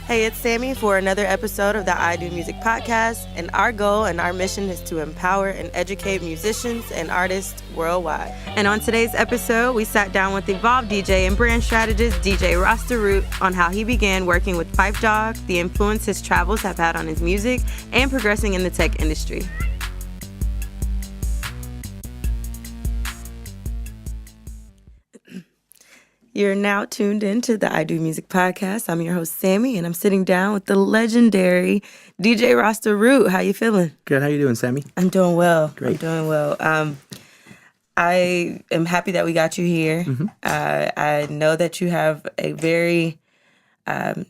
Hey, it's Sammy for another episode of the IdOMUSIC podcast, and our goal and our mission is to empower and educate musicians and artists worldwide. And on today's episode, we sat down with evolved DJ and brand strategist DJ Rasta Root on how he began working with Phife Dawg, the influence his travels have had on his music, and progressing in the tech industry. You're now tuned into the IdOMUSIC podcast. I'm your host, Sammy, and I'm sitting down with the legendary DJ Rasta Root. How you feeling? Good. How you doing, Sammy? I'm doing well. Great. I'm doing well. I am happy that we got you here. Mm-hmm. I know that you have a very, a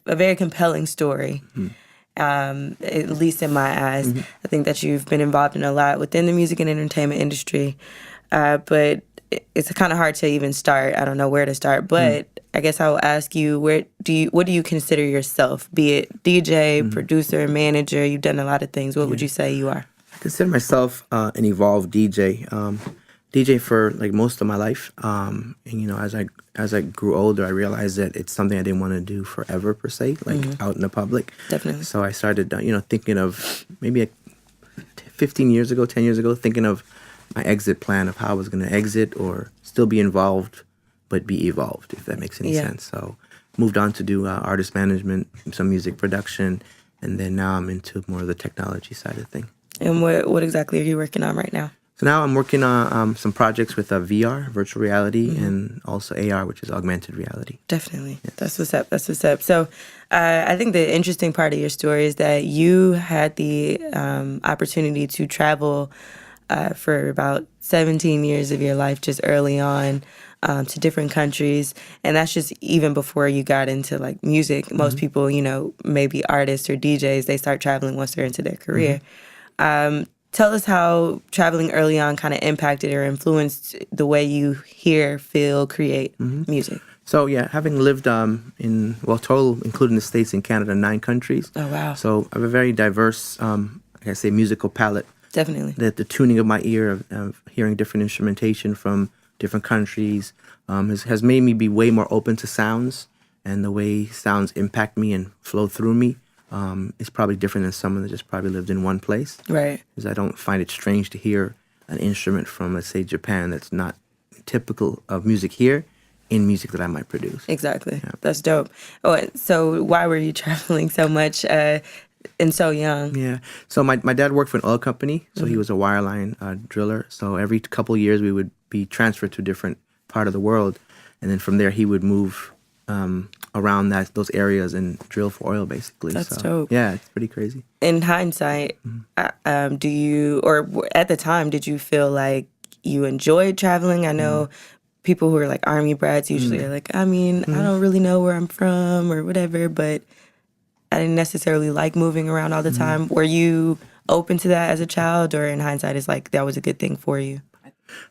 very compelling story. Mm-hmm. At least in my eyes. Mm-hmm. I think that you've been involved in a lot within the music and entertainment industry, but it's kind of hard to even start. I don't know where to start, but I guess I will ask you, what do you consider yourself? Be it DJ, producer, manager, you've done a lot of things. What would you say you are? I consider myself an evolved DJ. DJ for like most of my life. And as I grew older, I realized that it's something I didn't want to do forever per se, like out in the public. Definitely. So I started, thinking of maybe 10 years ago, thinking of my exit plan of how I was going to exit or still be involved, but be evolved, if that makes any sense. So moved on to do artist management, some music production, and then now I'm into more of the technology side of things. And what exactly are you working on right now? So now I'm working on some projects with VR, virtual reality, and also AR, which is augmented reality. Definitely. Yes. That's what's up. So I think the interesting part of your story is that you had the opportunity to travel for about 17 years of your life, just early on, to different countries. And that's just even before you got into like music. Most people, maybe artists or DJs, they start traveling once they're into their career. Tell us how traveling early on kind of impacted or influenced the way you hear, feel, create music. So yeah, having lived total, including the States and Canada, 9 countries. Oh, wow. So I have a very diverse, musical palette. Definitely. The tuning of my ear of hearing different instrumentation from different countries has made me be way more open to sounds, and the way sounds impact me and flow through me is probably different than someone that just probably lived in one place. Right. Because I don't find it strange to hear an instrument from, let's say, Japan that's not typical of music here in music that I might produce. Exactly. Yeah. That's dope. Oh, so why were you traveling so much and so young? Yeah. So my dad worked for an oil company, so he was a wireline driller. So every couple of years we would be transferred to a different part of the world, and then from there he would move around those areas and drill for oil, basically. That's dope. Yeah, it's pretty crazy. In hindsight, do you, or at the time, did you feel like you enjoyed traveling? I know people who are like army brats usually are like, I don't really know where I'm from or whatever, but I didn't necessarily like moving around all the time. Were you open to that as a child, or in hindsight, it's like that was a good thing for you?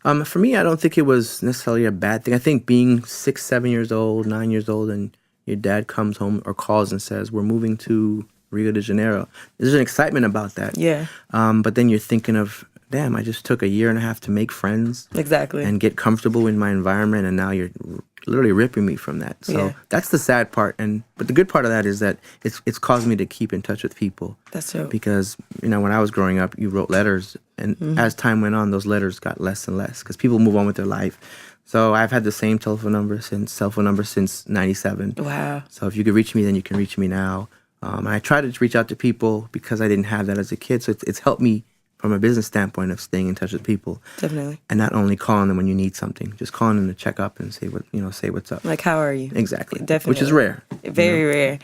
For me, I don't think it was necessarily a bad thing. I think being 6, 7 years old, 9 years old, and your dad comes home or calls and says, we're moving to Rio de Janeiro. There's an excitement about that. Yeah. But then you're thinking of, damn, I just took a year and a half to make friends. Exactly. And get comfortable in my environment, and now you're literally ripping me from that. So that's the sad part. But the good part of that is that it's caused me to keep in touch with people. That's dope. Because, when I was growing up, you wrote letters, and as time went on, those letters got less and less because people move on with their life. So I've had the same cell phone number since 97. Wow. So if you could reach me, then you can reach me now. And I try to reach out to people because I didn't have that as a kid. So it's helped me from a business standpoint of staying in touch with people. Definitely. And not only calling them when you need something, just calling them to check up and say what's up. Like, how are you? Exactly. Definitely. Which is rare. Very rare.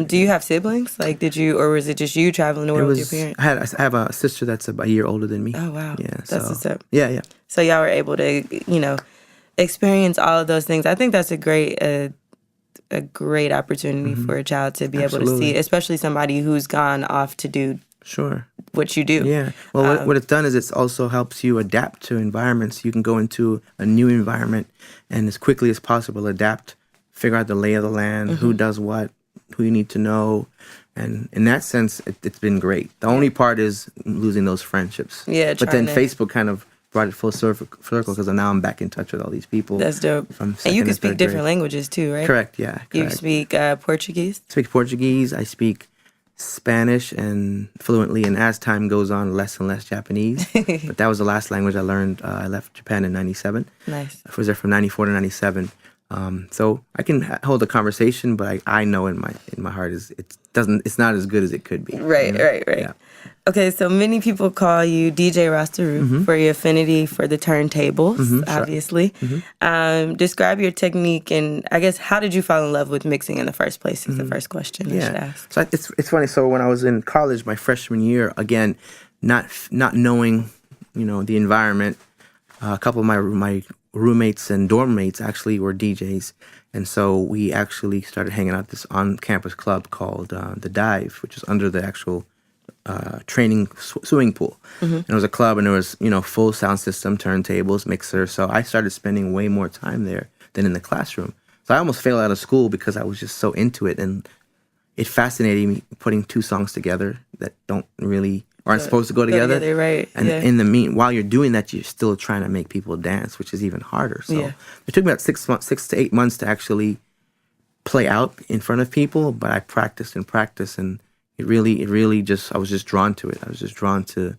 Do you have siblings? Like, or was it just you traveling the world with your parents? I have a sister that's a year older than me. Oh, wow. Yeah. That's what's up. Yeah. So y'all were able to, experience all of those things. I think that's a great opportunity for a child to be able to see, especially somebody who's gone off to do what you do. Yeah. Well, what it's done is it's also helps you adapt to environments. You can go into a new environment and as quickly as possible adapt, figure out the lay of the land, who does what, who you need to know. And in that sense, it's been great. The only part is losing those friendships. Yeah. But then Facebook kind of brought it full circle because now I'm back in touch with all these people. That's dope. From And you can second to speak third different grade. languages too, right? Correct, yeah. Correct. You speak Portuguese? I speak Portuguese. I speak Spanish and fluently, and as time goes on, less and less Japanese. But that was the last language I learned. I left Japan in 97. Nice. I was there from 94 to 97. So I can hold a conversation, but I know in my heart it's not as good as it could be. Right, you know? right. Yeah. Okay, so many people call you DJ Rasta Root for your affinity for the turntables, obviously. Describe your technique, and I guess how did you fall in love with mixing in the first place is the first question I should ask. So it's funny. So when I was in college, my freshman year, again, not knowing, the environment, a couple of my roommates and dorm mates actually were DJs. And so we actually started hanging out at this on-campus club called The Dive, which is under the actual training swimming pool. And it was a club, and there was, full sound system, turntables, mixer. So I started spending way more time there than in the classroom. So I almost failed out of school because I was just so into it. And it fascinated me putting two songs together that aren't supposed to go together. Right. And while you're doing that, you're still trying to make people dance, which is even harder. So it took me about 6 to 8 months to actually play out in front of people, but I practiced, and it really just, I was just drawn to it. I was just drawn to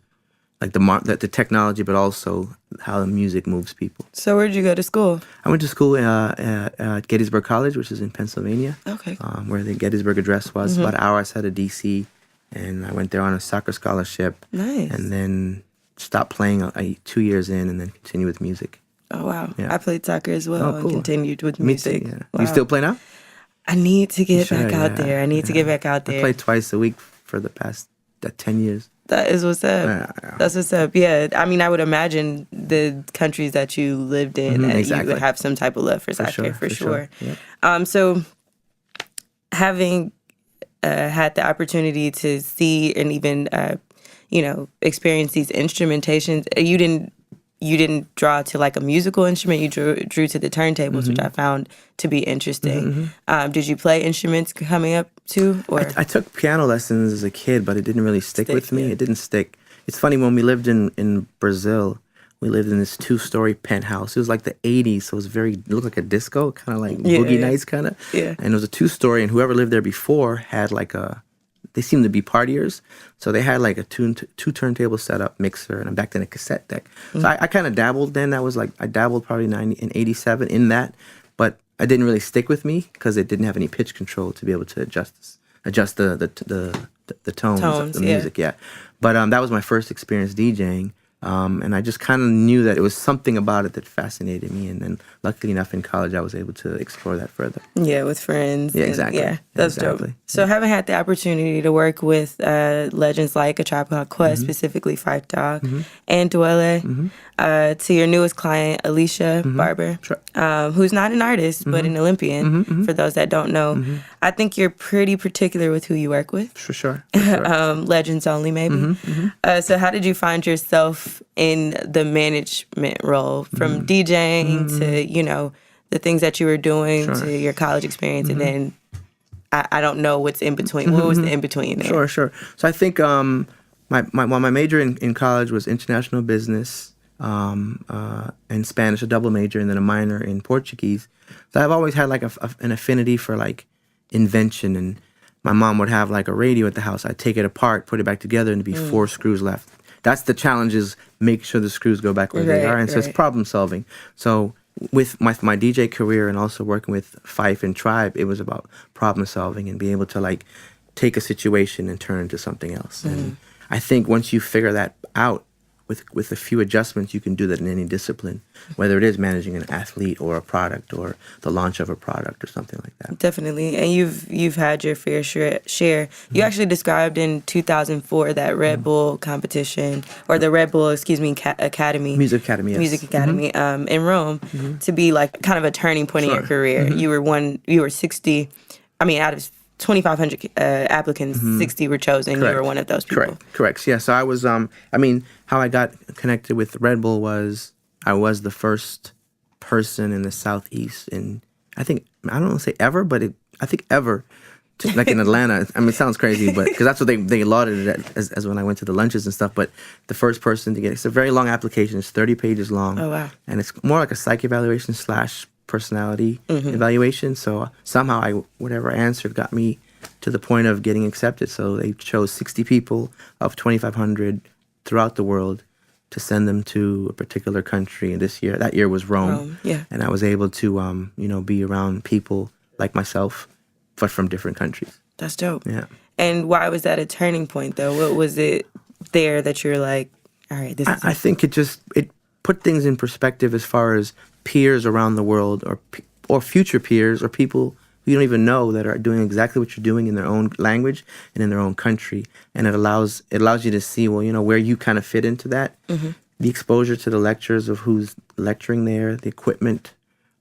like the technology, but also how the music moves people. So where did you go to school? I went to school at Gettysburg College, which is in Pennsylvania. Okay. Where the Gettysburg Address was, about an hour outside of D.C., and I went there on a soccer scholarship. Nice. And then stopped playing 2 years in, and then continued with music. Oh, wow. Yeah. I played soccer as well and continued with Me music. too, yeah. Wow. You still play now? I need to get back out there. I need to get back out there. I play twice a week for the past 10 years. That is what's up. Yeah. That's what's up. Yeah. I mean, I would imagine the countries that you lived in, you would have some type of love for soccer, for sure. Yep. So having had the opportunity to see and even, experience these instrumentations, you didn't draw to like a musical instrument. You drew to the turntables, which I found to be interesting. Did you play instruments coming up too? Or I took piano lessons as a kid, but it didn't really stick with me. Yeah. It didn't stick. It's funny, when we lived in Brazil, we lived in this 2-story penthouse. It was like the 80s, so it looked like a disco, kind of like Boogie Nights kind of. Yeah. And it was a 2-story, and whoever lived there before had they seemed to be partiers. So they had like a two turntable setup, mixer, and back then a cassette deck. So I kind of dabbled then. I dabbled probably in 87 in that, but it didn't really stick with me because it didn't have any pitch control to be able to adjust the tones of the music. Yeah. But that was my first experience DJing. And I just kind of knew that it was something about it that fascinated me. And then luckily enough in college, I was able to explore that further. Yeah, with friends. Yeah, exactly. Yeah, that's dope. So having had the opportunity to work with legends like A Tribe Called Quest, specifically Phife Dawg and Dwele, to your newest client, Alicia Barber, who's not an artist, but an Olympian, for those that don't know. I think you're pretty particular with who you work with. For sure. Legends only, maybe. So how did you find yourself in the management role, from DJing to, the things that you were doing to your college experience, and then I don't know what's in between. What was the in between there? Sure. So I think my major in college was international business and Spanish, a double major, and then a minor in Portuguese. So I've always had like an affinity for like invention, and my mom would have like a radio at the house. I'd take it apart, put it back together, and there'd be 4 screws left. That's the challenge, is make sure the screws go back where they are. And so it's problem solving. So with my DJ career and also working with Phife and Tribe, it was about problem solving and being able to like take a situation and turn it into something else. And I think once you figure that out, with a few adjustments, you can do that in any discipline, whether it is managing an athlete or a product or the launch of a product or something like that. Definitely. And you've had your fair share. You actually described in 2004 that Red Bull competition, or the Red Bull, Academy. Music Academy, yes. Music Academy in Rome, to be like kind of a turning point in your career. You were 60, out of 2,500 applicants, 60 were chosen. Correct. You were one of those people. Correct. Yeah. So I was, how I got connected with Red Bull was I was the first person in the Southeast, and I don't want to say ever, but I think ever, like in Atlanta. I mean, it sounds crazy, but because that's what they lauded it as when I went to the lunches and stuff. But the first person to get it's a very long application. It's 30 pages long. Oh, wow. And it's more like a psych evaluation / personality evaluation. So somehow whatever I answered got me to the point of getting accepted. So they chose 60 people of 2,500 throughout the world to send them to a particular country. And that year was Rome. Yeah. And I was able to, be around people like myself, but from different countries. That's dope. Yeah. And why was that a turning point, though? What was it there that you're like, all right, this is I think it put things in perspective as far as peers around the world or future peers or people you don't even know that are doing exactly what you're doing in their own language and in their own country. And it allows you to see, well, where you kind of fit into that. Mm-hmm. The exposure to the lectures of who's lecturing there, the equipment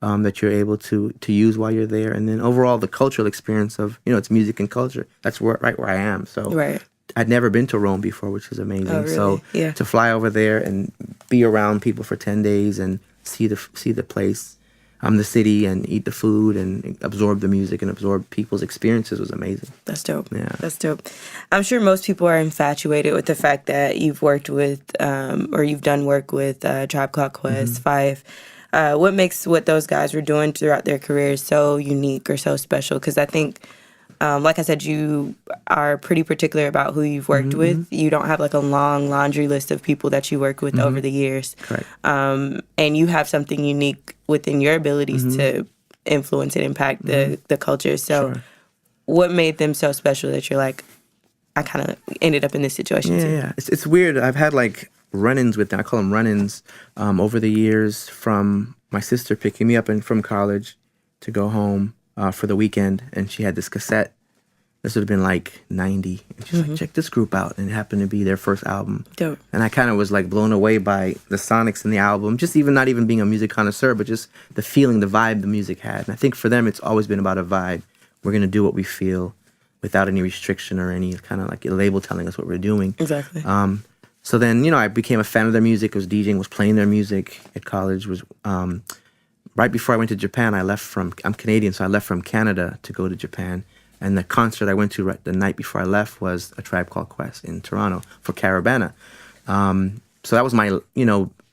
that you're able to use while you're there. And then overall, the cultural experience of, it's music and culture. That's right where I am. So right. I'd never been to Rome before, which is amazing. Oh, really? So yeah. To fly over there and be around people for 10 days and see the place, the city, and eat the food and absorb the music and absorb people's experiences was amazing. That's dope. Yeah. That's dope. I'm sure most people are infatuated with the fact that you've worked with or you've done work with Tribe Called Quest, Phife. What makes what those guys were doing throughout their careers so unique or so special? Because I think, like I said, you are pretty particular about who you've worked with. You don't have like a long laundry list of people that you work with over the years. Correct. And you have something unique within your abilities to influence and impact the culture. So what made them so special that you're like, I kind of ended up in this situation too? Yeah. It's weird. I've had like run-ins with them. I call them run-ins over the years, from my sister picking me up from college to go home for the weekend, and she had this cassette. This would have been like 90. And she's like, check this group out. And it happened to be their first album. Dope. And I kind of was like blown away by the sonics in the album, just not even being a music connoisseur, but just the feeling, the vibe the music had. And I think for them, it's always been about a vibe. We're going to do what we feel without any restriction or any kind of like a label telling us what we're doing. Exactly. So then, I became a fan of their music. I was DJing, was playing their music at college. Was right before I went to Japan, I'm Canadian, so I left from Canada to go to Japan. And the concert I went to the night before I left was a Tribe Called Quest in Toronto for Caravana. So that was my,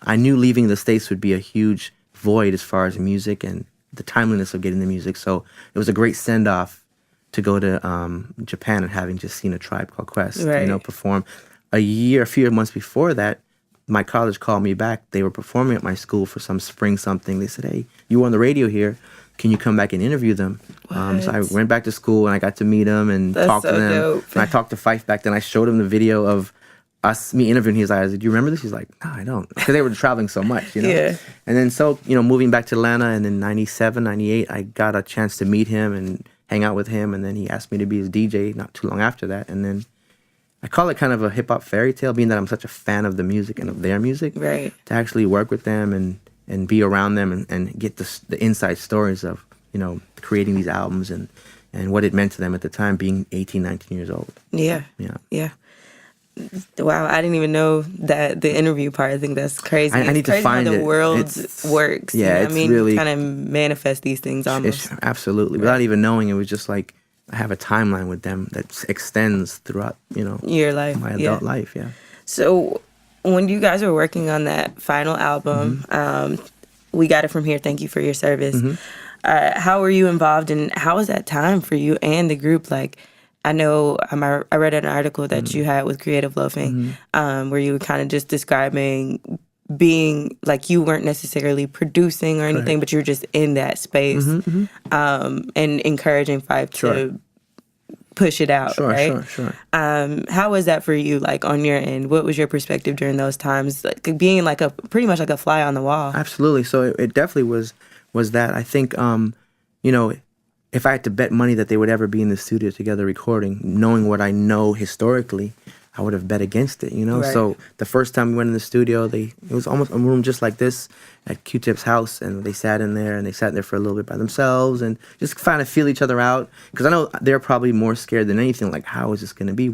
I knew leaving the States would be a huge void as far as music and the timeliness of getting the music. So it was a great send-off to go to Japan and having just seen a Tribe Called Quest, perform. A few months before that, my college called me back. They were performing at my school for some spring something. They said, hey, you were on the radio here. Can you come back and interview them? So I went back to school and I got to meet them and talk to them. Dope. And I talked to Phife back then. I showed him the video of me interviewing. He's like, do you remember this? He's like, no, I don't. Because they were traveling so much, Yeah. And then moving back to Atlanta, and then 97, 98, I got a chance to meet him and hang out with him. And then he asked me to be his DJ not too long after that. And then I call it kind of a hip-hop fairy tale, being that I'm such a fan of the music and of their music. Right. To actually work with them and be around them and get the inside stories of, creating these albums and what it meant to them at the time, being 18, 19 years old. Yeah. Wow, I didn't even know that the interview part. I think that's crazy. I need to find how it. the world works. Yeah, it's really kind of manifest these things almost. Absolutely. Right. Without even knowing, it was just like I have a timeline with them that extends throughout, your life, my adult life. Yeah. So when you guys were working on that final album, We Got It From Here, Thank You For Your Service. How were you involved, and how was that time for you and the group? Like, I know I read an article that you had with Creative Loafing, where you were kind of just describing being like you weren't necessarily producing or anything, but you were just in that space and encouraging Phife to push it out, right? Sure. How was that for you, like on your end? What was your perspective during those times, like being like pretty much like a fly on the wall? Absolutely. So it definitely was that. I think, if I had to bet money that they would ever be in the studio together recording, knowing what I know historically, I would have bet against it, Right. So the first time we went in the studio, it was almost a room just like this at Q-Tip's house, and they sat in there, and they sat there for a little bit by themselves and just kind of feel each other out. Because I know they're probably more scared than anything, like, how is this going to be?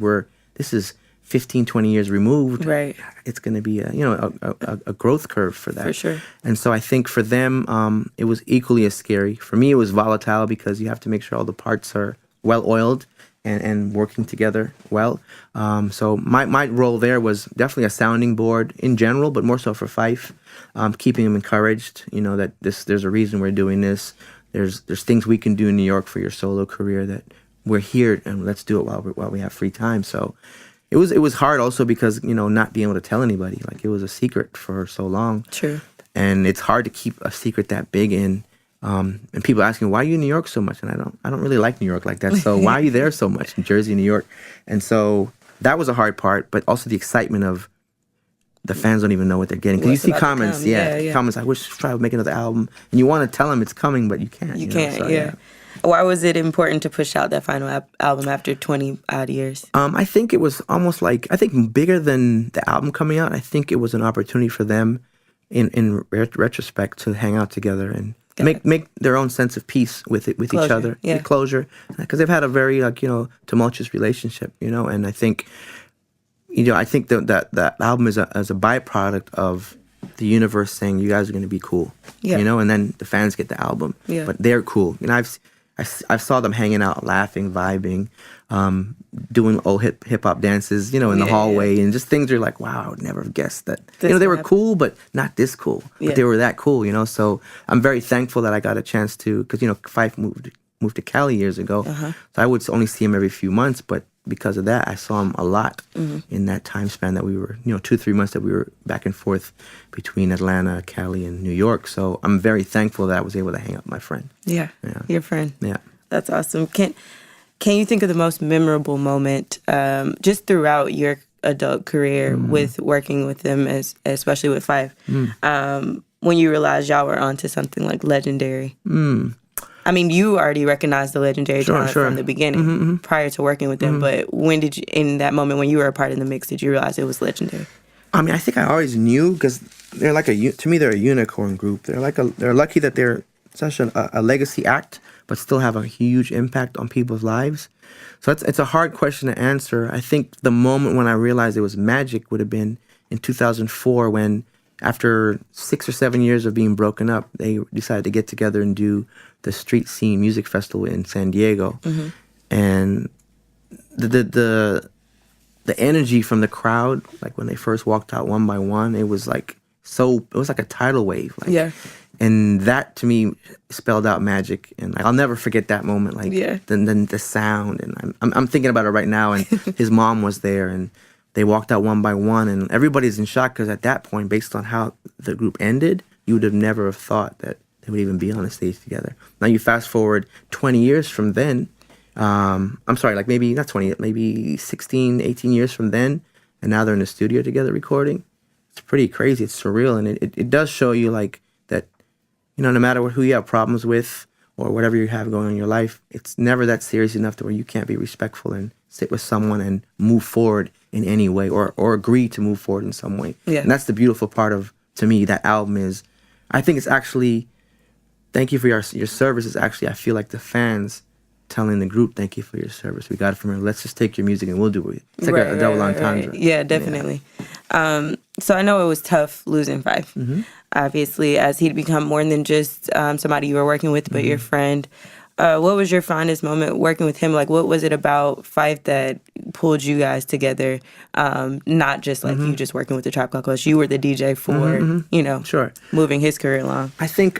This is 15, 20 years removed. Right. It's going to be a growth curve for that. For sure. And so I think for them, it was equally as scary. For me, it was volatile because you have to make sure all the parts are well-oiled and working together well. So my role there was definitely a sounding board in general, but more so for Phife, keeping him encouraged, that there's a reason we're doing this. There's things we can do in New York for your solo career that we're here, and let's do it while we have free time. So it was hard also because, not being able to tell anybody. Like, it was a secret for so long. True. And it's hard to keep a secret that big in. And people ask me, why are you in New York so much? And I don't really like New York like that. So why are you there so much in Jersey, New York? And so that was a hard part, but also the excitement of the fans don't even know what they're getting. Because you see comments, comments, I wish Phife would make another album. And you want to tell them it's coming, but you can't. You can't, so. Why was it important to push out that final album after 20 odd years? I think it was almost like, bigger than the album coming out. I think it was an opportunity for them in retrospect to hang out together and make their own sense of peace with each other, closure, because they've had a very tumultuous relationship, and I think that album is a byproduct of the universe saying you guys are going to be cool, and then the fans get the album, but they're cool. I saw them hanging out, laughing, vibing, doing old hip hop dances, in the hallway, and just things are like, wow, I would never have guessed that. They were cool, but not this cool. But they were that cool, So I'm very thankful that I got a chance to, because Phife moved to Cali years ago, so I would only see him every few months, but because of that, I saw him a lot in that time span that we were, 2-3 months that we were back and forth between Atlanta, Cali, and New York. So I'm very thankful that I was able to hang out with my friend. Yeah. Your friend. Yeah. That's awesome. Can you think of the most memorable moment just throughout your adult career with working with them, especially with Phife, when you realized y'all were onto something like legendary? I mean, you already recognized the legendary talent from the beginning prior to working with them, but when did you, in that moment when you were a part of the mix, did you realize it was legendary? I mean, I think I always knew, because they're like to me, they're a unicorn group. They're lucky that they're such a legacy act, but still have a huge impact on people's lives. So it's a hard question to answer. I think the moment when I realized it was magic would have been in 2004 when, after 6 or 7 years of being broken up, they decided to get together and do the Street Scene Music Festival in San Diego. And the energy from the crowd, like when they first walked out one by one, it was like a tidal wave. And that to me spelled out magic, and I'll never forget that moment. Then the sound, and I'm thinking about it right now. And his mom was there, and they walked out one by one, and everybody's in shock because at that point, based on how the group ended, you would have never have thought that they would even be on a stage together. Now you fast forward 20 years from then. I'm sorry, like maybe not 20, maybe 16, 18 years from then, and now they're in the studio together recording. It's pretty crazy. It's surreal, and it does show you like that. No matter who you have problems with or whatever you have going on in your life, it's never that serious enough to where you can't be respectful and sit with someone and move forward in any way or agree to move forward in some way. And that's the beautiful part of, to me, that album is, I think it's actually, thank you for your service is actually, I feel like the fans telling the group, thank you for your service. We got it from here. Let's just take your music and we'll do it. It's like a double entendre. Yeah, definitely. Yeah. So I know it was tough losing Phife, obviously, as he'd become more than just somebody you were working with, but your friend. What was your fondest moment working with him? Like, what was it about Phife that pulled you guys together? Not just like you just working with the Tribe Called Quest. You were the DJ for, moving his career along. I think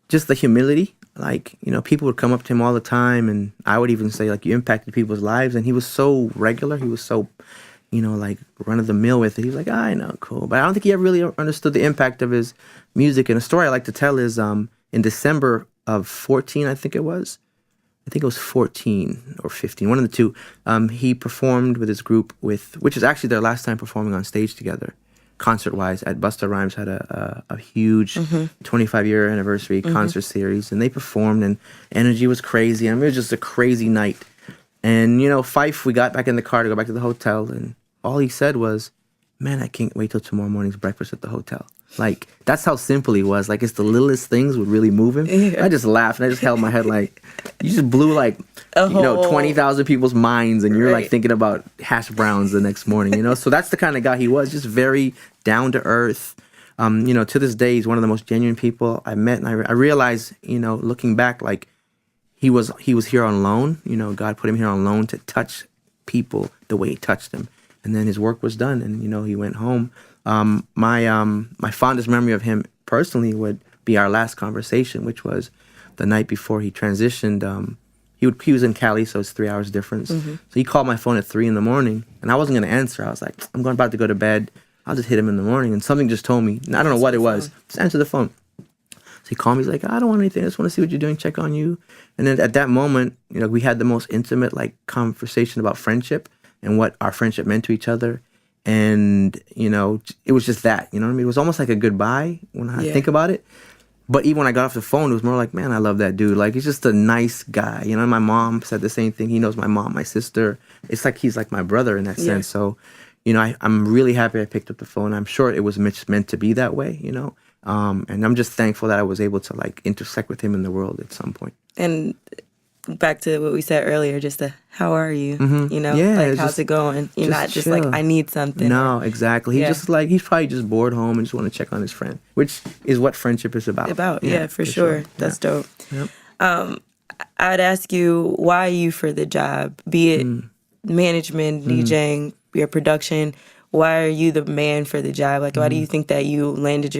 just the humility. Like, people would come up to him all the time, and I would even say, like, you impacted people's lives. And he was so regular. He was so, like, run-of-the-mill with it. He was like, I know, cool. But I don't think he ever really understood the impact of his music. And a story I like to tell is in December of 14, I think it was 14 or 15, one of the two, he performed with his group, which is actually their last time performing on stage together, concert-wise, at Busta Rhymes had a huge 25-year anniversary concert series, and they performed, and energy was crazy, and it was just a crazy night. And, Phife, we got back in the car to go back to the hotel, and all he said was, man, I can't wait till tomorrow morning's breakfast at the hotel. Like, that's how simple he was. Like, it's the littlest things would really move him. Yeah. I just laughed, and I just held my head like, you just blew, like, 20,000 people's minds, and you're, like, thinking about hash browns the next morning, So that's the kind of guy he was, just very down-to-earth. To this day, he's one of the most genuine people I met, and I realize, looking back, like, he was here on loan. You know, God put him here on loan to touch people the way he touched them. And then his work was done, and you know, he went home. My fondest memory of him personally would be our last conversation, which was the night before he transitioned. He was in Cali, so it's 3 hours difference. So he called my phone at 3 a.m, and I wasn't gonna answer. I was like, I'm about to go to bed. I'll just hit him in the morning. And something just told me, I don't know what it was. Just answer the phone. So he called me. He's like, I don't want anything. I just want to see what you're doing. Check on you. And then at that moment, you know, we had the most intimate like conversation about friendship and what our friendship meant to each other. And, you know, it was just that, you know what I mean? It was almost like a goodbye when I think about it. But even when I got off the phone, it was more like, man, I love that dude. Like, he's just a nice guy. You know, my mom said the same thing. He knows my mom, my sister. It's like he's like my brother in that sense. So, you know, I'm really happy I picked up the phone. I'm sure it was meant to be that way, you know. And I'm just thankful that I was able to, like, intersect with him in the world at some point. And back to what we said earlier, just how are you? You know, like, how's it going? You're not just chill. Like, I need something. No, exactly. He's just like, he's probably just bored home and just want to check on his friend, which is what friendship is about. For sure. That's dope. Yep. I'd ask you, why are you for the job? Be it management, DJing, your production. Why are you the man for the job? Like, why do you think that you've landed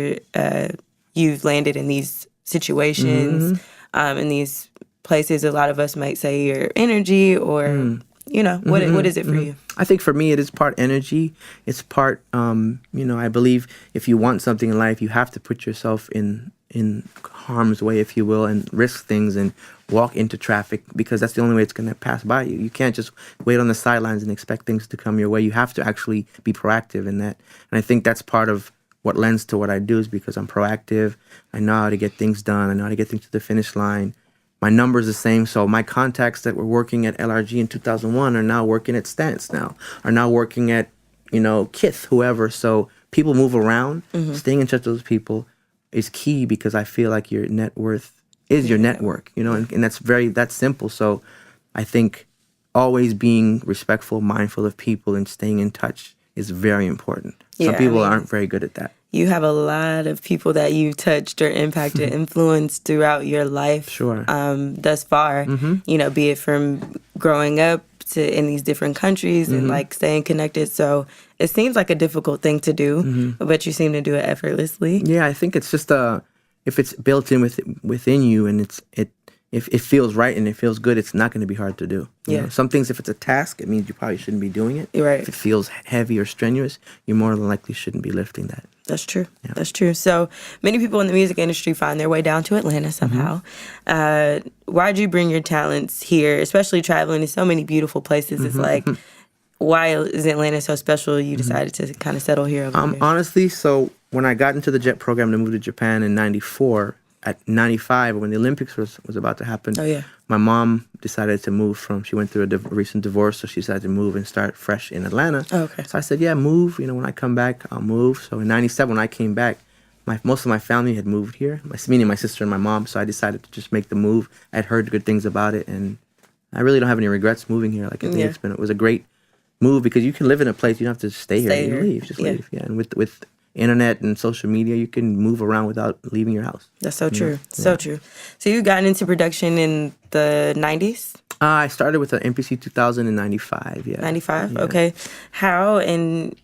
in these situations, in these places? A lot of us might say your energy, or you know, what is it for you? I think for me, it is part energy. It's part, you know, I believe if you want something in life, you have to put yourself in harm's way, if you will, and risk things and walk into traffic, because that's the only way it's going to pass by you. You can't just wait on the sidelines and expect things to come your way. You have to actually be proactive in that. And I think that's part of what lends to what I do, is because I'm proactive. I know how to get things done. I know how to get things to the finish line. My number's the same, so my contacts that were working at LRG in 2001 are now working at Stance now, are now working at, you know, Kith, whoever. So people move around. Staying in touch with those people is key, because I feel like your net worth is your network, you know, and that's simple. So I think always being respectful, mindful of people, and staying in touch is very important. Some people aren't very good at that. You have a lot of people that you touched or impacted, influenced throughout your life. Sure. Thus far, you know, be it from growing up to in these different countries and like staying connected. So it seems like a difficult thing to do, but you seem to do it effortlessly. Yeah, I think it's just if it's built in within you, and if it feels right and it feels good, it's not going to be hard to do. You know? Some things, if it's a task, it means you probably shouldn't be doing it. Right. If it feels heavy or strenuous, you more than likely shouldn't be lifting that. That's true. Yeah. That's true. So many people in the music industry find their way down to Atlanta somehow. Why'd you bring your talents here, especially traveling to so many beautiful places? It's like, why is Atlanta so special? You decided to kind of settle here over here. Honestly, so when I got into the JET program to move to Japan in 94, at 95, when the Olympics was about to happen, my mom decided to move she went through a recent divorce, so she decided to move and start fresh in Atlanta. So I said, yeah, move. You know, when I come back, I'll move. So in 97, when I came back, most of my family had moved here, meaning my sister and my mom, so I decided to just make the move. I'd heard good things about it, and I really don't have any regrets moving here. Like, I think it was a great move, because you can live in a place, you don't have to stay here. You leave, just leave. Yeah, and with internet and social media, you can move around without leaving your house. That's so true. So true. So you got into production in the 90s? I started with an MPC 2000 in 95, 95? Yeah. Okay. How and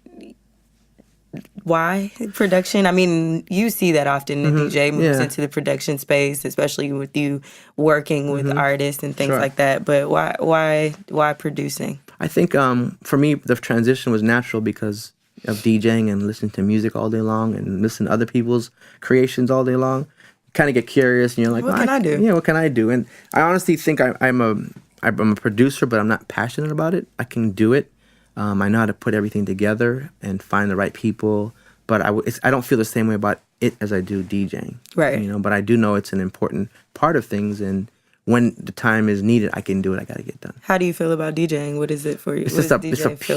why production? I mean, you see that often. The DJ moves into the production space, especially with you working with artists and things like that. But why producing? I think for me, the transition was natural because of DJing and listening to music all day long and listening to other people's creations all day long. You kind of get curious, and you're like, what can I do? Yeah, what can I do? And I honestly think I'm a producer, but I'm not passionate about it. I can do it. I know how to put everything together and find the right people, but I don't feel the same way about it as I do DJing. Right. You know, but I do know it's an important part of things, and when the time is needed, I can do it. I got to get done. How do you feel about DJing? What is it for you? It's a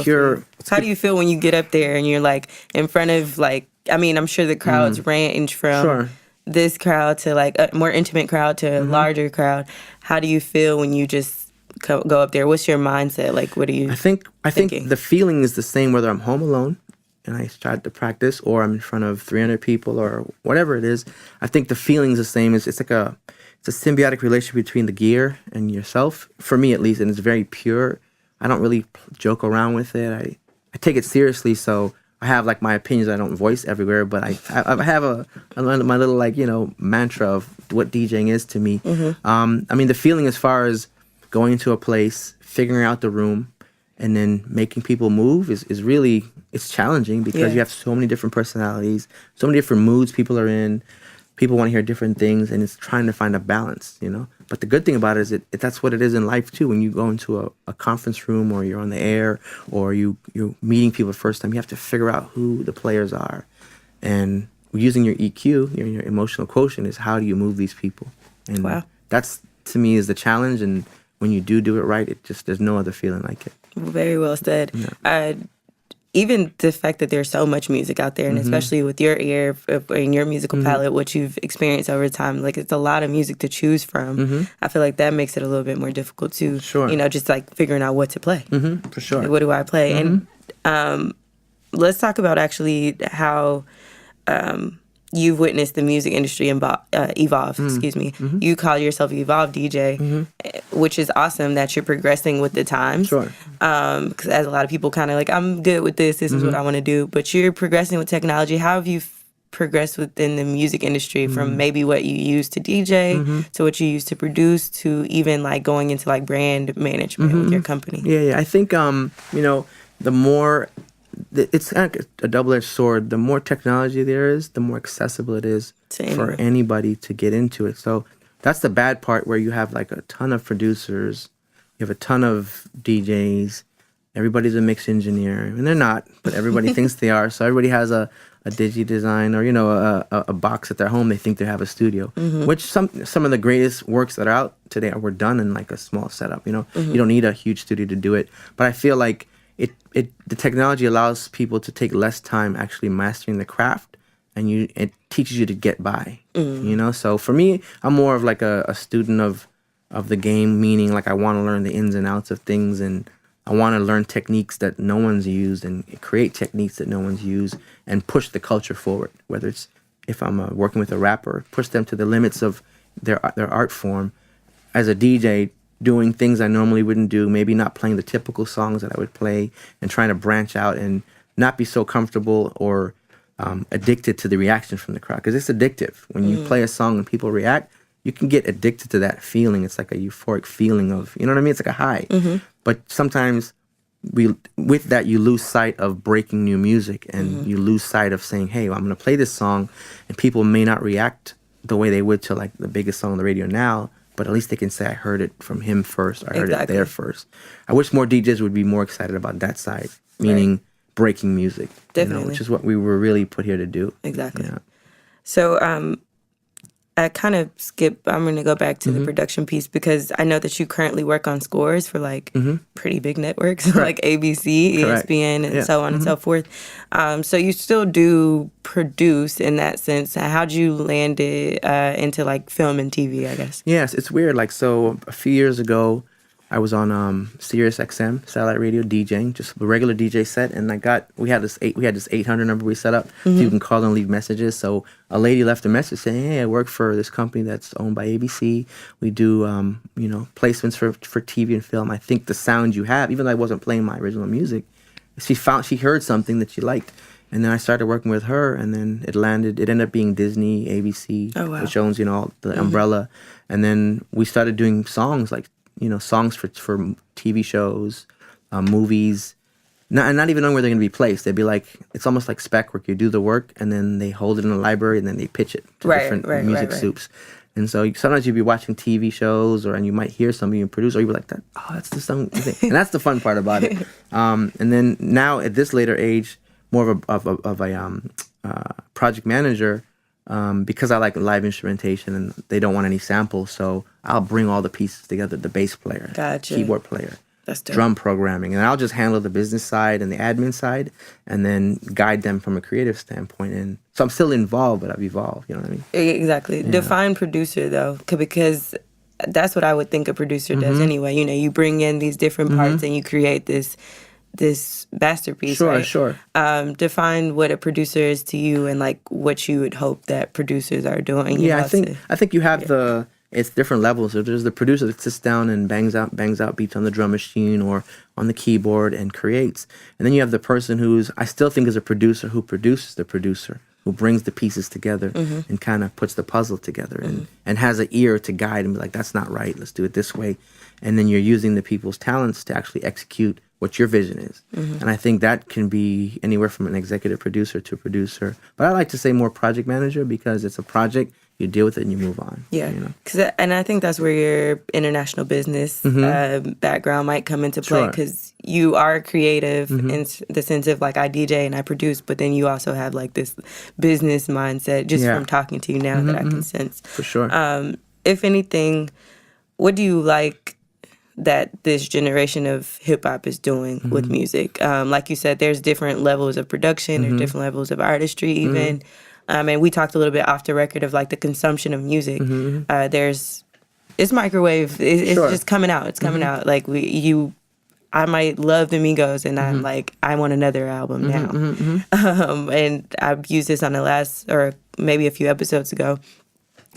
pure. How do you feel when you get up there and you're like in front of I'm sure the crowds range from this crowd to like a more intimate crowd to a larger crowd. How do you feel when you just go up there? What's your mindset? Like, what are you? I think the feeling is the same whether I'm home alone and I start to practice, or I'm in front of 300 people or whatever it is. I think the feeling's the same. It's like it's a symbiotic relationship between the gear and yourself, for me at least, and it's very pure. I don't really joke around with it. I take it seriously, so I have like my opinions I don't voice everywhere, but I have my little like, you know, mantra of what DJing is to me. I mean, the feeling as far as going into a place, figuring out the room, and then making people move is really, it's challenging because you have so many different personalities, so many different moods people are in. People want to hear different things, and it's trying to find a balance, you know? But the good thing about it is that's what it is in life, too. When you go into a conference room or you're on the air or you're meeting people the first time, you have to figure out who the players are. And using your EQ, your emotional quotient, is how do you move these people? And that's, to me, is the challenge. And when you do it right, there's no other feeling like it. Very well said. Yeah. Even the fact that there's so much music out there, and especially with your ear and your musical palette, what you've experienced over time, like it's a lot of music to choose from. I feel like that makes it a little bit more difficult too. Sure. You know, just like figuring out what to play. For sure. Like, what do I play? And let's talk about actually how you've witnessed the music industry evolve. Excuse me. You call yourself Evolve DJ, which is awesome that you're progressing with the times. Sure. Because as a lot of people kind of like, I'm good with this. This is what I want to do. But you're progressing with technology. How have you progressed within the music industry from maybe what you used to DJ to what you used to produce to even like going into like brand management with your company? Yeah. I think, you know, the more... It's kind of a double-edged sword. The more technology there is, the more accessible it is for anybody to get into it. So that's the bad part, where you have like a ton of producers, you have a ton of DJs, everybody's a mix engineer, and they're not, but everybody thinks they are. So everybody has a digi-design or, you know, a box at their home. They think they have a studio, which some of the greatest works that are out today were done in like a small setup. You know, you don't need a huge studio to do it. But I feel like the technology allows people to take less time actually mastering the craft, and it teaches you to get by. You know, so for me, I'm more of like a student of the game, meaning like I want to learn the ins and outs of things, and I want to learn techniques that no one's used and create techniques that no one's used and push the culture forward. Whether it's, if I'm working with a rapper, push them to the limits of their art form. As a DJ, doing things I normally wouldn't do, maybe not playing the typical songs that I would play, and trying to branch out and not be so comfortable or addicted to the reaction from the crowd. Because it's addictive. When you play a song and people react, you can get addicted to that feeling. It's like a euphoric feeling of, you know what I mean? It's like a high. But sometimes with that, you lose sight of breaking new music, and you lose sight of saying, hey, I'm going to play this song, and people may not react the way they would to like the biggest song on the radio now, but at least they can say, I heard it from him first, or I heard it there first. I wish more DJs would be more excited about that side, meaning breaking music. Definitely. You know, which is what we were really put here to do. Exactly. Yeah. So I kind of I'm going to go back to the production piece, because I know that you currently work on scores for like pretty big networks like ABC, ESPN, and so on and so forth. So you still do produce in that sense. How'd you land it into like film and TV, I guess? Yes, it's weird. Like, so a few years ago, I was on Sirius XM satellite radio DJing, just a regular DJ set, and we had this 800 number we set up, so you can call and leave messages. So a lady left a message saying, "Hey, I work for this company that's owned by ABC. We do you know, placements for TV and film. I think the sound you have," even though I wasn't playing my original music, she heard something that she liked. And then I started working with her, and then it ended up being Disney, ABC, which owns, you know, the umbrella. And then we started doing songs, like, you know, songs for TV shows, movies, not even knowing where they're going to be placed. They'd be like, it's almost like spec work. You do the work, and then they hold it in a library, and then they pitch it to different music soups. And so sometimes you'd be watching TV shows, and you might hear something you produce, or you'd be like, that's the song. And that's the fun part about it. And then now at this later age, more of a project manager, because I like live instrumentation and they don't want any samples, so I'll bring all the pieces together, the bass player, keyboard player, drum programming, and I'll just handle the business side and the admin side, and then guide them from a creative standpoint. And so I'm still involved, but I've evolved, you know what I mean? Exactly. Yeah. Define producer, though, because that's what I would think a producer does anyway. You know, you bring in these different parts and you create this masterpiece, right? Sure. Define what a producer is to you, and like what you would hope that producers are doing. I think you have it's different levels. So there's the producer that sits down and bangs out beats on the drum machine or on the keyboard and creates. And then you have the person who's, I still think is a producer, who produces the producer, who brings the pieces together and kind of puts the puzzle together and has an ear to guide and be like, that's not right, let's do it this way. And then you're using the people's talents to actually execute what your vision is. And I think that can be anywhere from an executive producer to a producer. But I like to say more project manager, because it's a project, you deal with it and you move on. Yeah. You know? And I think that's where your international business background might come into play, because you are creative in the sense of like, I DJ and I produce, but then you also have like this business mindset just from talking to you now that I can sense. For sure. If anything, what do you like that this generation of hip hop is doing with music? Like you said, there's different levels of production, there's different levels of artistry even. And we talked a little bit off the record of like the consumption of music. It's microwave. It's just coming out. It's coming out. Like I might love the Migos, and I'm like, I want another album now. And I've used this on the last, or maybe a few episodes ago,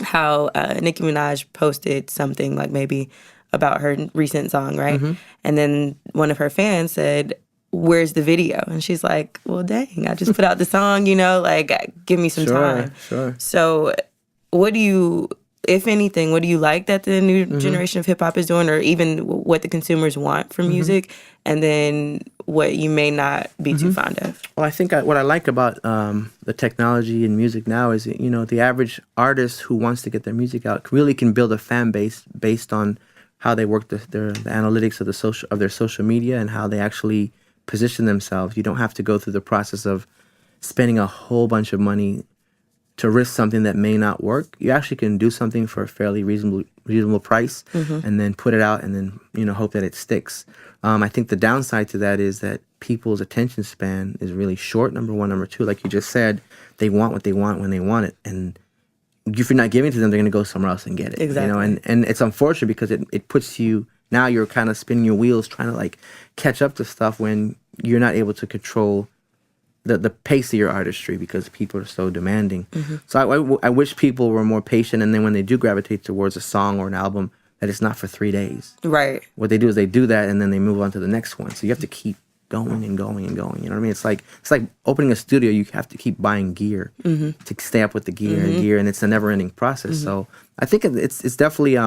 how Nicki Minaj posted something like maybe about her recent song, right? And then one of her fans said, where's the video? And she's like, well, dang, I just put out the song, you know, like, give me some time. So what do you, if anything, what do you like that the new generation of hip-hop is doing, or even what the consumers want from music, and then what you may not be too fond of? Well, I think what I like about the technology in music now is, you know, the average artist who wants to get their music out really can build a fan base based on how they work the analytics of their social media and how they actually position themselves. You don't have to go through the process of spending a whole bunch of money to risk something that may not work. You actually can do something for a fairly reasonable price and then put it out and then, you know, hope that it sticks. I think the downside to that is that people's attention span is really short, number one. Number two, like you just said, they want what they want when they want it. And if you're not giving it to them, they're going to go somewhere else and get it. Exactly. You know, and it's unfortunate because it puts you, now you're kind of spinning your wheels trying to like catch up to stuff when you're not able to control the pace of your artistry because people are so demanding. So I wish people were more patient, and then when they do gravitate towards a song or an album, that it's not for 3 days. Right. What they do is they do that and then they move on to the next one. So you have to keep going and going and going. You know what I mean? It's like opening a studio. You have to keep buying gear to stay up with the gear and it's a never-ending process. So I think it's definitely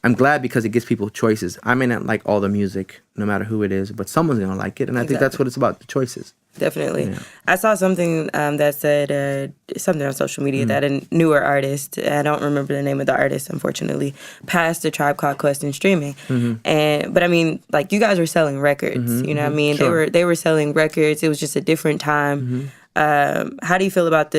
I'm glad because it gives people choices. I may not like all the music, no matter who it is, but someone's gonna like it, and I think that's what it's about—the choices. Definitely. Yeah. I saw something that said something on social media that a newer artist, I don't remember the name of the artist, unfortunately, passed a Tribe Called Quest in streaming. But I mean, like, you guys were selling records. You know what I mean? Sure. They were selling records. It was just a different time. How do you feel about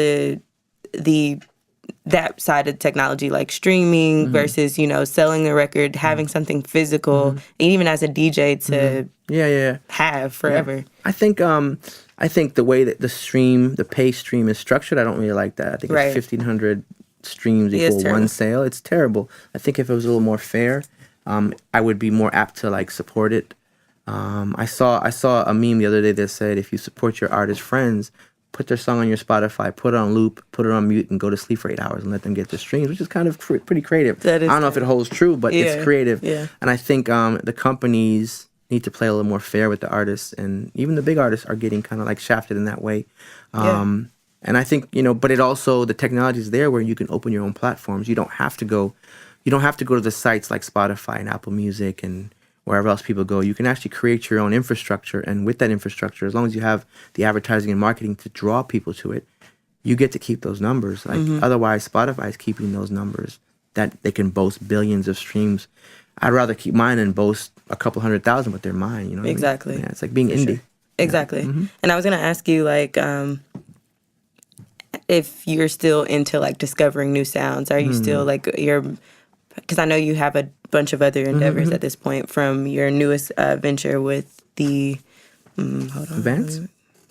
that side of technology, like streaming versus, you know, selling the record, having something physical, and even as a DJ to have forever? Yeah. I think the way that the pay stream is structured, I don't really like that. I think it's 1,500 streams equal one sale. It's terrible. I think if it was a little more fair, I would be more apt to like support it. I saw a meme the other day that said, if you support your artist friends, put their song on your Spotify, put it on loop, put it on mute, and go to sleep for 8 hours and let them get their streams, which is kind of pretty creative. I don't know if it holds true, but it's creative. Yeah. And I think the companies need to play a little more fair with the artists, and even the big artists are getting kind of like shafted in that way. And I think, you know, but it also, the technology is there where you can open your own platforms. You don't have to go to the sites like Spotify and Apple Music and wherever else people go. You can actually create your own infrastructure, and with that infrastructure, as long as you have the advertising and marketing to draw people to it, you get to keep those numbers. Like otherwise, Spotify is keeping those numbers that they can boast billions of streams. I'd rather keep mine and boast a couple 100,000, but they're mine. You know what exactly. I mean? Yeah, it's like being indie. Sure. Exactly. And I was gonna ask you, like, if you're still into like discovering new sounds. Are you still like because I know you have a bunch of other endeavors at this point, from your newest venture with the Vans?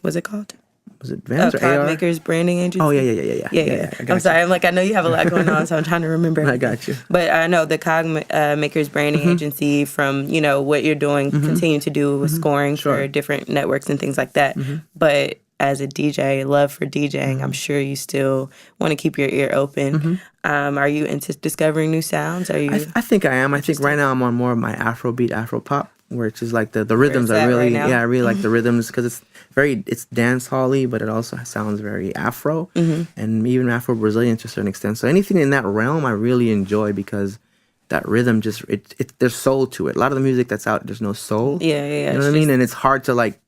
What's it called? Was it Vans or AR? Makers Branding Agency. Oh yeah. I'm sorry. I'm like, I know you have a lot going on, so I'm trying to remember. I got you. But I know the Makers Branding Agency, from, you know, what you're doing, continue to do with scoring for different networks and things like that. But as a DJ, love for DJing, I'm sure you still want to keep your ear open. Are you into discovering new sounds? Are you? I think I am. I think right now I'm on more of my Afrobeat, Afropop, which is like the rhythms are really, right now? I really like the rhythms because it's dance hall-y, but it also sounds very Afro and even Afro Brazilian to a certain extent. So anything in that realm I really enjoy because that rhythm just there's soul to it. A lot of the music that's out, there's no soul. Yeah. You know what I mean? And it's hard to like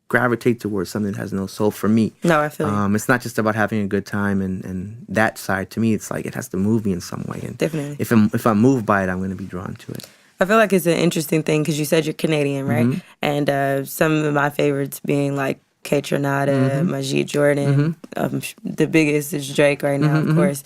gravitate towards something that has no soul for me. No, I feel you. It's not just about having a good time and that side. To me, it's like it has to move me in some way. And Definitely. if I'm moved by it, I'm going to be drawn to it. I feel like it's an interesting thing because you said you're Canadian, right? And some of my favorites being like K Tronada, Majid Jordan. The biggest is Drake right now, of course,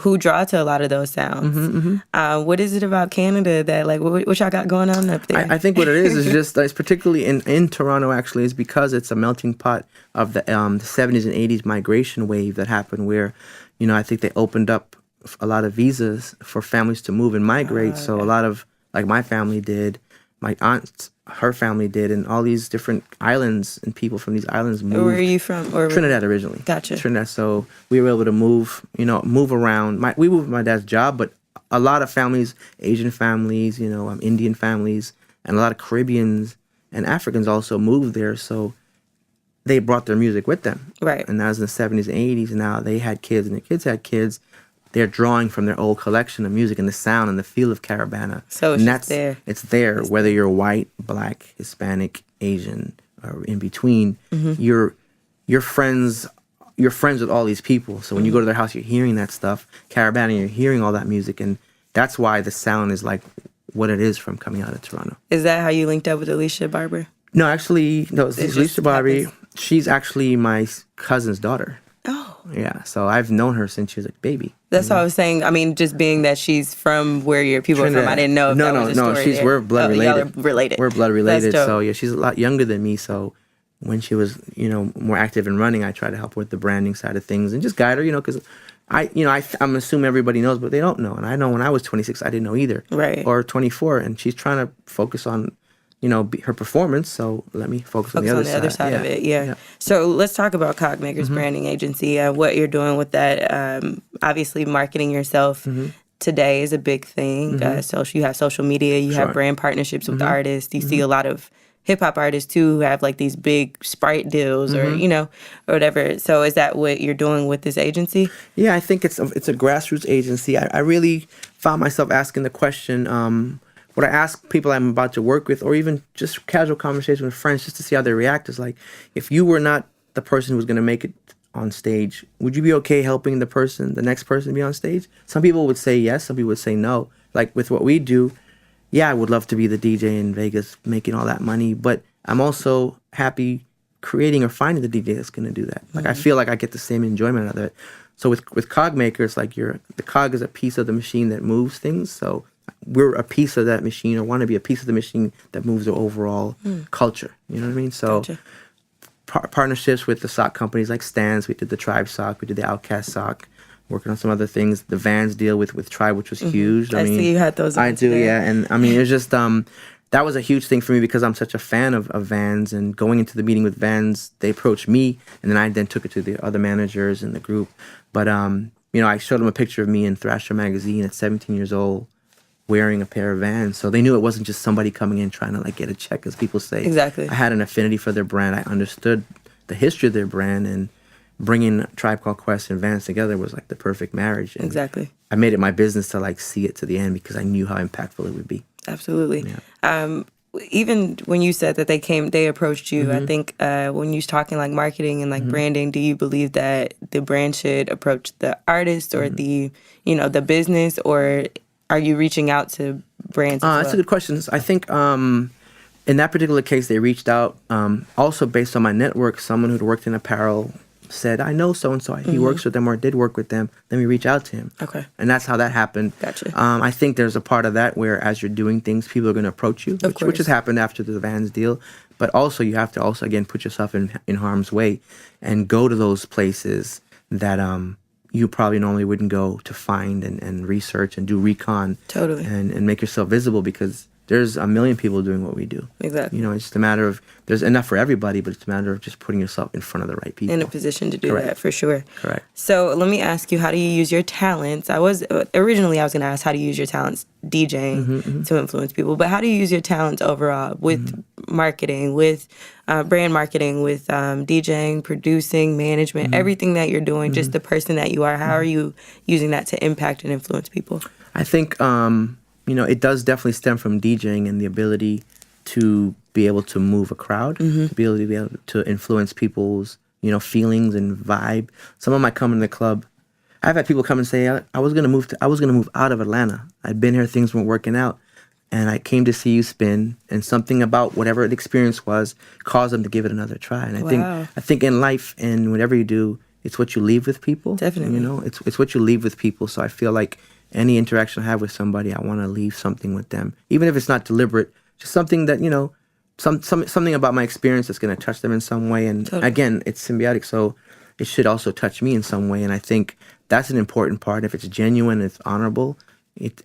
who draw to a lot of those sounds. What is it about Canada that, like, what y'all got going on up there? I think what it is just, it's particularly in Toronto, actually, is because it's a melting pot of the 70s and 80s migration wave that happened where, you know, I think they opened up a lot of visas for families to move and migrate. So a lot of, like my family did, my aunt, her family did, and all these different islands and people from these islands moved. Where are you from? Trinidad originally. Gotcha. Trinidad. So we were able to move around. We moved with my dad's job, but a lot of families, Asian families, Indian families, and a lot of Caribbeans and Africans also moved there. So they brought their music with them. Right. And that was in the 70s and 80s, and now they had kids, and their kids had kids. They're drawing from their old collection of music and the sound and the feel of Caribana. So it's there. It's there, whether you're white, black, Hispanic, Asian, or in between. You're friends with all these people. So when you go to their house, you're hearing that stuff, Caribana, you're hearing all that music, and that's why the sound is like what it is from coming out of Toronto. Is that how you linked up with Alicia Barber? No, actually, Alicia Barber. She's actually my cousin's daughter. Oh. Yeah, so I've known her since she was a baby. That's what I was saying. I mean, just being that she's from where your people are from, I didn't know if that was a story there. We're blood related. Y'all are related. We're blood related. That's dope. So yeah, she's a lot younger than me. So when she was, more active in running, I try to help her with the branding side of things and just guide her, because I'm assuming everybody knows, but they don't know. And I know when I was 26, I didn't know either. Right. Or 24, and she's trying to focus on her performance, so let me focus on the other side of it. Yeah. So let's talk about Cogmaker's branding agency, what you're doing with that. Obviously, marketing yourself today is a big thing. So you have social media, you have brand partnerships with artists. You see a lot of hip hop artists too who have like these big Sprite deals or or whatever. So is that what you're doing with this agency? Yeah, I think it's a grassroots agency. I really found myself asking the question. What I ask people I'm about to work with, or even just casual conversation with friends, just to see how they react, is like, if you were not the person who was going to make it on stage, would you be okay helping the next person be on stage? Some people would say yes, some people would say no. Like with what we do, yeah, I would love to be the DJ in Vegas making all that money, but I'm also happy creating or finding the DJ that's going to do that. Like I feel like I get the same enjoyment out of it. So with Cogmaker, it's like the cog is a piece of the machine that moves things. So we're a piece of that machine, or want to be a piece of the machine that moves the overall culture. You know what I mean? So partnerships with the sock companies like Stans. We did the Tribe sock. We did the Outcast sock. Working on some other things. The Vans deal with Tribe, which was huge. I see you had those. I do, yeah. And I mean, it was just that was a huge thing for me because I'm such a fan of Vans. And going into the meeting with Vans, they approached me, and then I took it to the other managers in the group. But I showed them a picture of me in Thrasher magazine at 17 years old, wearing a pair of Vans. So they knew it wasn't just somebody coming in trying to like get a check, as people say. Exactly. I had an affinity for their brand. I understood the history of their brand, and bringing Tribe Called Quest and Vans together was like the perfect marriage. And exactly. I made it my business to like see it to the end because I knew how impactful it would be. Absolutely. Yeah. Even when you said that they approached you, I think when you was talking like marketing and like branding, do you believe that the brand should approach the artist or the business, or are you reaching out to brands as well? That's a good question. I think in that particular case, they reached out. Also based on my network, someone who'd worked in apparel said, I know so-and-so. He works with them or did work with them. Let me reach out to him. Okay. And that's how that happened. Gotcha. I think there's a part of that where as you're doing things, people are going to approach you, which has happened after the Vans deal. But also you have to again, put yourself in harm's way and go to those places that you probably normally wouldn't go to find and research and do recon. Totally. And make yourself visible, because there's a million people doing what we do. Exactly. You know, it's just a matter of, there's enough for everybody, but it's a matter of just putting yourself in front of the right people. In a position to do Correct. that, for sure. Correct. So let me ask you, how do you use your talents? Originally I was going to ask, how do you use your talents DJing to influence people? But how do you use your talents overall with marketing, with brand marketing, with DJing, producing, management, everything that you're doing, just the person that you are? How are you using that to impact and influence people? I think, you know, it does definitely stem from DJing and the ability to be able to move a crowd, to be able to influence people's, you know, feelings and vibe. Someone might come in the club. I've had people come and say, I was gonna move out of Atlanta. I'd been here, things weren't working out, and I came to see you spin, and something about whatever the experience was caused them to give it another try. And I think in life and whatever you do, it's what you leave with people. Definitely. You know, it's what you leave with people. So I feel like any interaction I have with somebody, I want to leave something with them, even if it's not deliberate. Just something that, you know, something about my experience that's going to touch them in some way. And again, it's symbiotic, so it should also touch me in some way. And I think that's an important part. If it's genuine, it's honorable,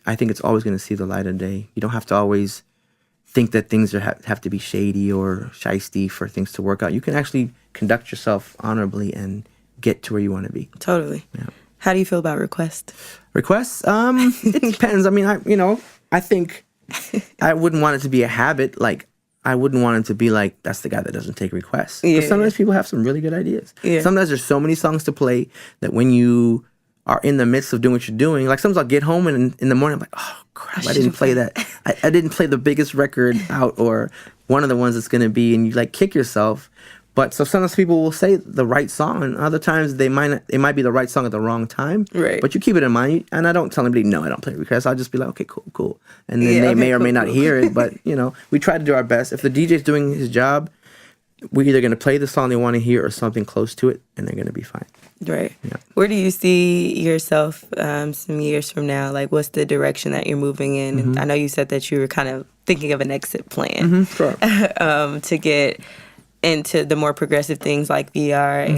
I think it's always going to see the light of day. You don't have to always think that things have to be shady or shiesty for things to work out. You can actually conduct yourself honorably and get to where you want to be. Totally. Yeah. How do you feel about requests? Requests? It depends. I mean, I think I wouldn't want it to be a habit. Like, I wouldn't want it to be like, that's the guy that doesn't take requests. Yeah. But sometimes people have some really good ideas. Yeah. Sometimes there's so many songs to play that when you are in the midst of doing what you're doing, like sometimes I'll get home and in the morning I'm like, oh crap, I didn't play that. I didn't play the biggest record out or one of the ones that's going to be, and you like kick yourself. But so sometimes people will say the right song, and other times it might be the right song at the wrong time. Right. But you keep it in mind, and I don't tell anybody, no, I don't play requests. I'll just be like, okay, cool. And then they may or may not hear it, but you know, we try to do our best. If the DJ's doing his job, we're either going to play the song they want to hear or something close to it, and they're going to be fine. Right. Yeah. Where do you see yourself some years from now? Like, what's the direction that you're moving in? And I know you said that you were kind of thinking of an exit plan Sure. to get into the more progressive things like VR,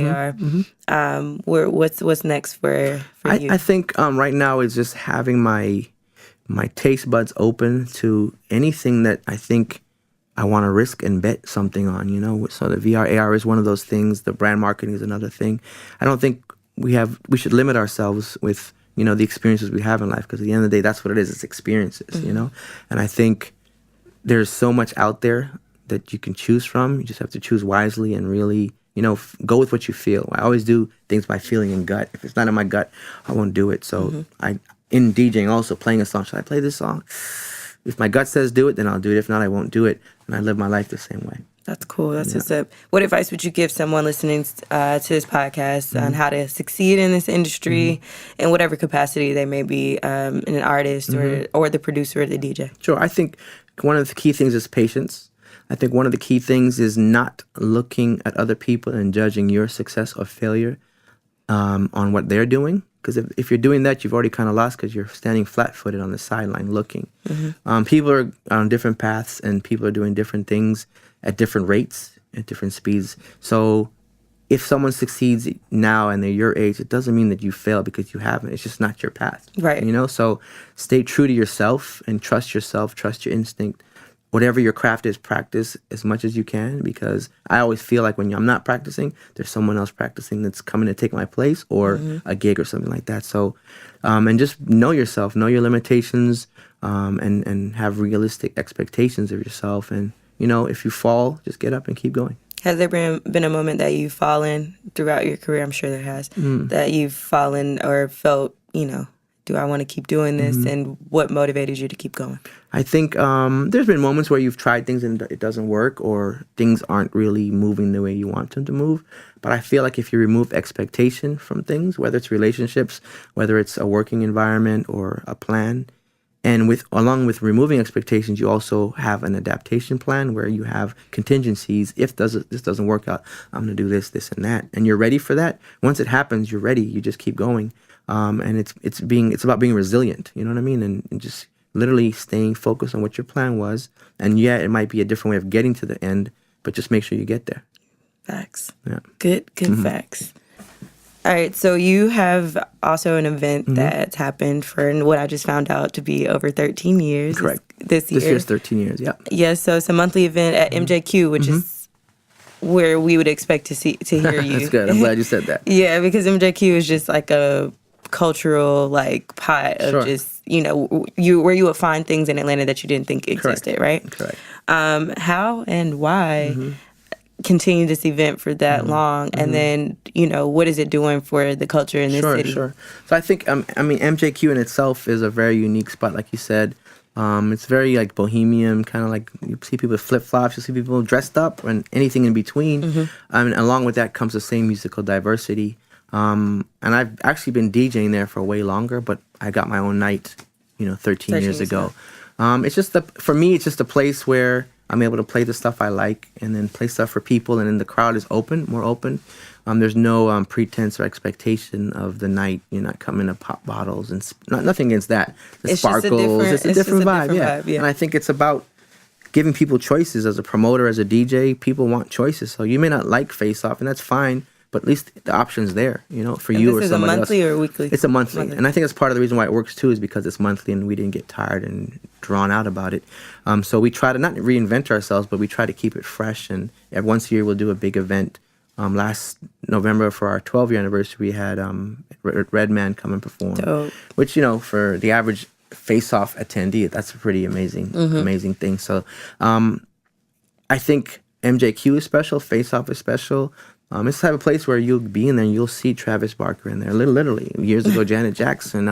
AR. What's next for you? I think right now is just having my taste buds open to anything that I think I want to risk and bet something on, you know. So the VR, AR is one of those things. The brand marketing is another thing. I don't think we should limit ourselves with, you know, the experiences we have in life, because at the end of the day, that's what it is. It's experiences, you know. And I think there's so much out there that you can choose from. You just have to choose wisely and really, you know, go with what you feel. I always do things by feeling and gut. If it's not in my gut, I won't do it. So in DJing also, playing a song, should I play this song? If my gut says do it, then I'll do it. If not, I won't do it. And I live my life the same way. That's cool. That's what's up. What advice would you give someone listening to this podcast on how to succeed in this industry in whatever capacity they may be, an artist or the producer or the DJ? Sure. I think one of the key things is patience. I think one of the key things is not looking at other people and judging your success or failure on what they're doing. Because if you're doing that, you've already kind of lost, because you're standing flat-footed on the sideline looking. People are on different paths, and people are doing different things at different rates, at different speeds. So if someone succeeds now and they're your age, it doesn't mean that you failed because you haven't. It's just not your path. Right. You know, so stay true to yourself and trust yourself, trust your instinct. Whatever your craft is, practice as much as you can, because I always feel like when I'm not practicing, there's someone else practicing that's coming to take my place, or a gig or something like that. So, and just know yourself, know your limitations, and have realistic expectations of yourself. And, you know, if you fall, just get up and keep going. Has there been a moment that you've fallen throughout your career? I'm sure there has, that you've fallen or felt, you know, do I want to keep doing this? And what motivated you to keep going? I think there's been moments where you've tried things and it doesn't work, or things aren't really moving the way you want them to move. But I feel like if you remove expectation from things, whether it's relationships, whether it's a working environment or a plan, and along with removing expectations, you also have an adaptation plan where you have contingencies. If this doesn't work out, I'm going to do this, this, and that. And you're ready for that. Once it happens, you're ready. You just keep going. And it's about being resilient, you know what I mean? And just literally staying focused on what your plan was. And yeah, it might be a different way of getting to the end, but just make sure you get there. Facts. Yeah. Good facts. All right, so you have also an event that's happened for what I just found out to be over 13 years. Correct. This year. This year's 13 years, yeah. Yes, so it's a monthly event at MJQ, which is where we would expect to hear you. That's good. I'm glad you said that. Yeah, because MJQ is just like a cultural like pot of just, you know, where you would find things in Atlanta that you didn't think existed, right? Correct. How and why continue this event for that long, and then, you know, what is it doing for the culture in this city? Sure. So I think, I mean, MJQ in itself is a very unique spot, like you said. It's very like bohemian, kind of like you see people with flip-flops, you see people dressed up, and anything in between. And along with that comes the same musical diversity. And I've actually been DJing there for way longer, but I got my own night, you know, 13 years ago. It's just for me, it's just a place where I'm able to play the stuff I like and then play stuff for people. And then the crowd is more open. There's no pretense or expectation of the night. You're not coming to pop bottles and nothing against that. The sparkles. It's a different vibe. Yeah. And I think it's about giving people choices. As a promoter, as a DJ, people want choices. So you may not like Face Off, and that's fine. But at least the option's there, you know, for you or somebody else. This is a monthly or weekly? It's a monthly. And I think that's part of the reason why it works, too, is because it's monthly and we didn't get tired and drawn out about it. So we try to not reinvent ourselves, but we try to keep it fresh. And once a year, we'll do a big event. Last November, for our 12-year anniversary, we had Redman come and perform. Dope. Which, you know, for the average face-off attendee, that's a pretty amazing thing. So I think MJQ is special, Face-Off is special. It's the type of place where you'll be in there and you'll see Travis Barker in there. Literally, years ago, Janet Jackson,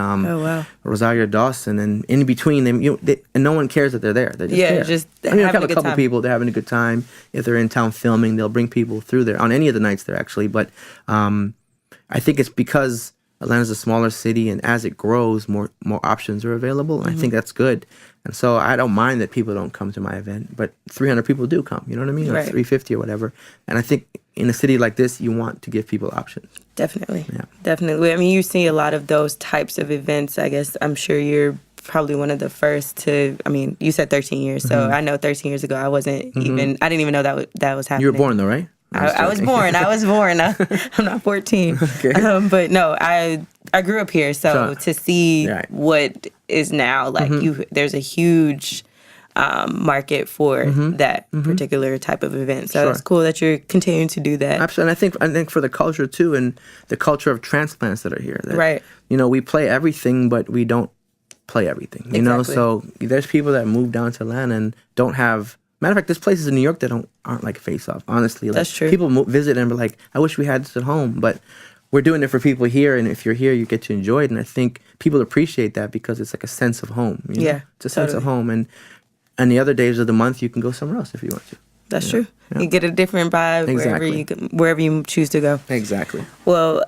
Rosario Dawson, and in between them, and no one cares that they're there. They're just there. I mean, have a couple people. They're having a good time. If they're in town filming, they'll bring people through there on any of the nights there actually. But I think it's because Atlanta's a smaller city, and as it grows, more options are available. And I think that's good. And so I don't mind that people don't come to my event, but 300 people do come. You know what I mean? Or 350 or whatever. And I think in a city like this, you want to give people options. Definitely. Yeah. Definitely. I mean, you see a lot of those types of events. I guess I'm sure you're probably one of the first to, I mean, you said 13 years. So I know 13 years ago, I wasn't even, I didn't even know that was happening. You were born though, right? I was born. I'm not 14. Okay. But no, I grew up here. So to see what is now, like there's a huge market for that particular type of event. So it's cool that you're continuing to do that. Absolutely. And I think for the culture too, and the culture of transplants that are here. That, you know, we play everything, but we don't play everything. You know, so there's people that move down to Atlanta and don't have. Matter of fact, there's places in New York that aren't like Face Off. Honestly, like, that's true. People visit and be like, "I wish we had this at home," but we're doing it for people here. And if you're here, you get to enjoy it. And I think people appreciate that because it's like a sense of home. You know? It's a sense of home. And the other days of the month, you can go somewhere else if you want to. That's true. Yeah. You get a different vibe wherever you choose to go. Exactly. Well,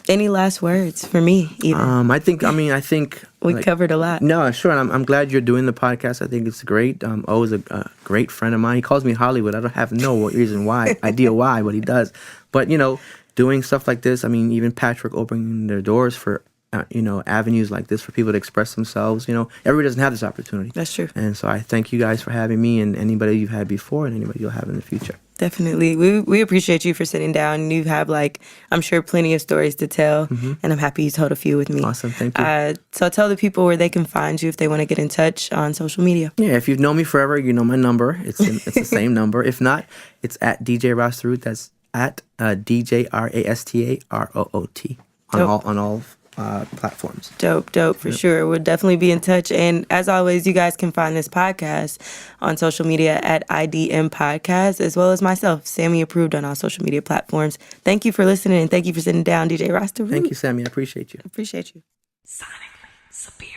any last words for me? Either? I think we covered a lot. No, sure. And I'm glad you're doing the podcast. I think it's great. O is a great friend of mine. He calls me Hollywood. I don't have no idea why, but he does. But, you know, doing stuff like this, I mean, even Patchwerk opening their doors for, you know, avenues like this for people to express themselves. You know, everybody doesn't have this opportunity. That's true. And so I thank you guys for having me, and anybody you've had before and anybody you'll have in the future. Definitely. We appreciate you for sitting down. You have, like, I'm sure plenty of stories to tell, and I'm happy you told a few with me. Awesome. Thank you. So tell the people where they can find you if they want to get in touch on social media. Yeah, if you've known me forever, you know my number. It's the same number. If not, it's at DJ Rasta Root. That's at DJ RASTA ROOT on all platforms. Dope for sure. We'll definitely be in touch. And as always, you guys can find this podcast on social media at IDM Podcast, as well as myself, Sammy Approved, on all social media platforms. Thank you for listening, and thank you for sitting down, DJ Rasta Root. Thank you, Sammy. I appreciate you. Sonically superior.